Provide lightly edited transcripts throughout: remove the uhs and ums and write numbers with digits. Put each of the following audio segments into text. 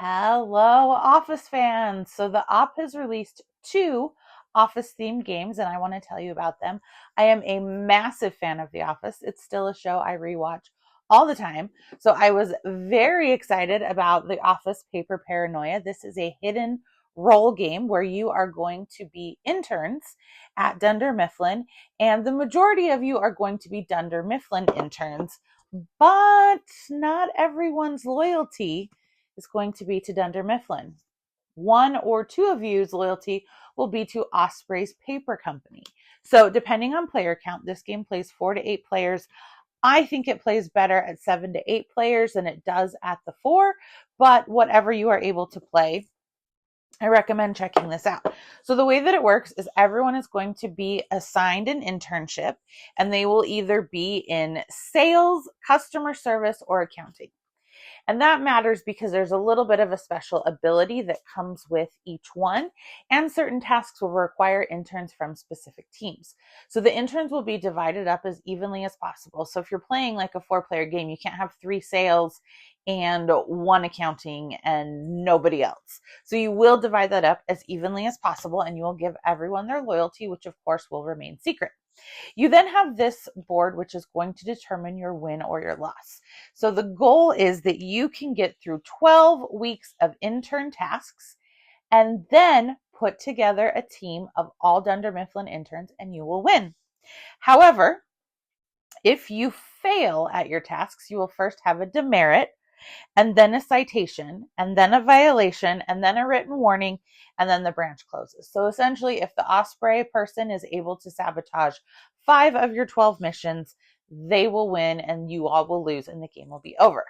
Hello, Office fans. So the Op has released two Office themed games, and I want to tell you about them. I am a massive fan of The Office. It's still a show I rewatch all the time. So I was very excited about The Office Paper Paranoia. This is a hidden role game where you are going to be interns at Dunder Mifflin, and the majority of you are going to be Dunder Mifflin interns, but not everyone's loyalty is going to be to Dunder Mifflin. One or two of you's loyalty will be to Osprey's paper company. So depending on player count, this game plays 4 to 8 players. I think it plays better at 7 to 8 players than it does at the 4, but whatever you are able to play, I recommend checking this out. So the way that it works is everyone is going to be assigned an internship, and they will either be in sales, customer service, or accounting. And that matters because there's a little bit of a special ability that comes with each one, and certain tasks will require interns from specific teams. So the interns will be divided up as evenly as possible. So if you're playing like a 4-player game, you can't have 3 sales and 1 accounting and nobody else. So you will divide that up as evenly as possible, and you will give everyone their loyalty, which of course will remain secret. You then have this board, which is going to determine your win or your loss. So the goal is that you can get through 12 weeks of intern tasks and then put together a team of all Dunder Mifflin interns, and you will win. However, if you fail at your tasks, you will first have a demerit, and then a citation, and then a violation, and then a written warning, and then the branch closes. So essentially, if the Osprey person is able to sabotage 5 of your 12 missions, they will win and you all will lose and the game will be over.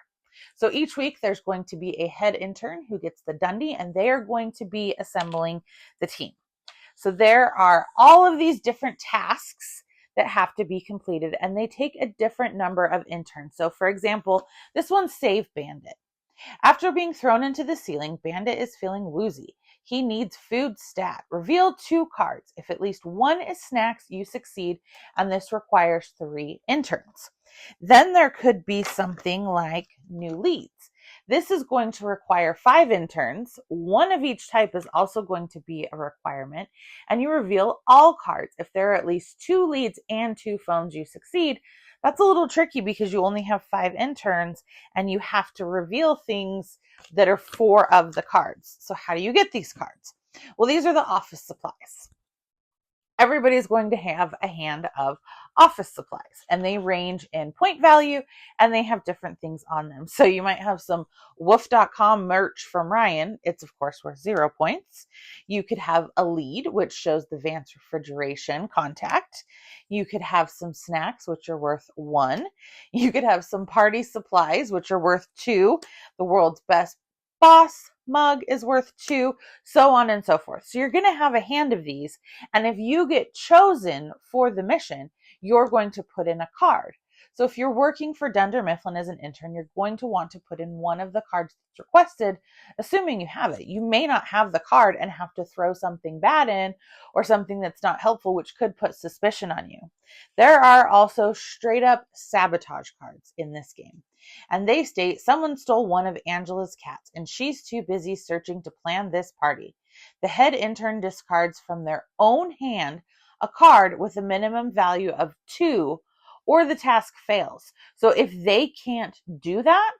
So each week there's going to be a head intern who gets the Dundie, and they are going to be assembling the team. So there are all of these different tasks that have to be completed, and they take a different number of interns. So for example, this one's Save Bandit. After being thrown into the ceiling, Bandit is feeling woozy. He needs food stat. Reveal 2 cards. If at least one is snacks, you succeed, and this requires 3 interns. Then there could be something like new leads. This is going to require 5 interns. 1 of each type is also going to be a requirement, and you reveal all cards. If there are at least 2 leads and 2 phones, you succeed. That's a little tricky because you only have 5 interns and you have to reveal things that are 4 of the cards. So how do you get these cards? Well, these are the office supplies. Everybody's going to have a hand of office supplies, and they range in point value, and they have different things on them. So you might have some woof.com merch from Ryan. It's of course worth 0 points. You could have a lead, which shows the Vance refrigeration contact. You could have some snacks, which are worth 1. You could have some party supplies, which are worth 2. The world's best boss mug is worth 2, so on and so forth. So you're going to have a hand of these, and if you get chosen for the mission, you're going to put in a card. So if you're working for Dunder Mifflin as an intern, you're going to want to put in one of the cards that's requested, assuming you have it. You may not have the card and have to throw something bad in or something that's not helpful, which could put suspicion on you. There are also straight up sabotage cards in this game. And they state someone stole one of Angela's cats and she's too busy searching to plan this party. The head intern discards from their own hand a card with a minimum value of 2, or the task fails. So if they can't do that,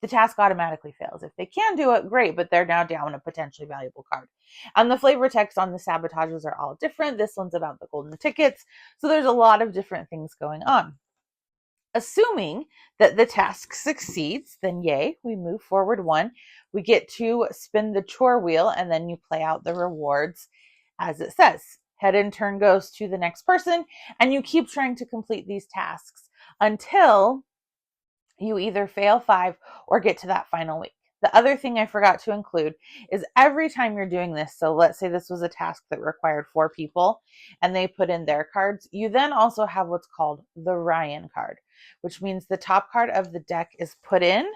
the task automatically fails. If they can do it, great, but they're now down a potentially valuable card. And the flavor text on the sabotages are all different. This one's about the golden tickets. So there's a lot of different things going on. Assuming that the task succeeds, then yay, we move forward 1. We get to spin the chore wheel, and then you play out the rewards as it says. Head intern goes to the next person, and you keep trying to complete these tasks until you either fail 5 or get to that final week. The other thing I forgot to include is every time you're doing this, so let's say this was a task that required 4 people and they put in their cards, you then also have what's called the Ryan card, which means the top card of the deck is put in.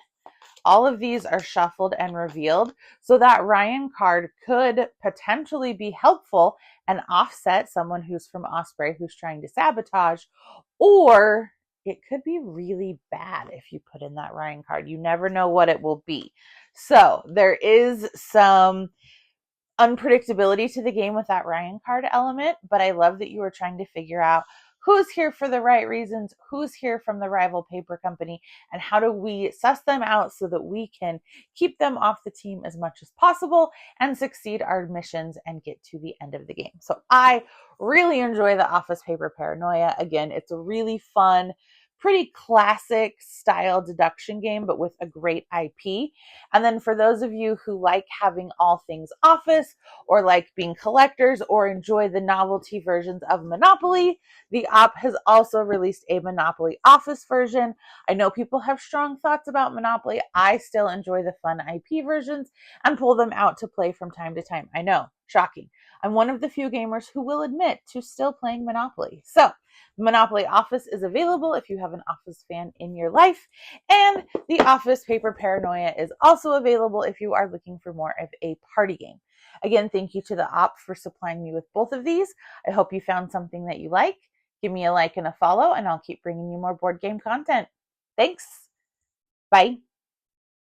All of these are shuffled and revealed. So that Ryan card could potentially be helpful and offset someone who's from Osprey who's trying to sabotage, or it could be really bad if you put in that Ryan card. You never know what it will be. So there is some unpredictability to the game with that Ryan card element, but I love that you were trying to figure out who's here for the right reasons, who's here from the rival paper company, and how do we suss them out so that we can keep them off the team as much as possible and succeed our missions and get to the end of the game. So I really enjoy the Office Paper Paranoia. Again, it's a really fun, pretty classic style deduction game, but with a great IP. And then for those of you who like having all things Office or like being collectors or enjoy the novelty versions of Monopoly, the Op has also released a Monopoly Office version. I know people have strong thoughts about Monopoly. I still enjoy the fun IP versions and pull them out to play from time to time. I know, shocking. I'm one of the few gamers who will admit to still playing Monopoly. So Monopoly Office is available if you have an Office fan in your life. And the Office Paper Paranoia is also available if you are looking for more of a party game. Again, thank you to the Op for supplying me with both of these. I hope you found something that you like. Give me a like and a follow, and I'll keep bringing you more board game content. Thanks. Bye.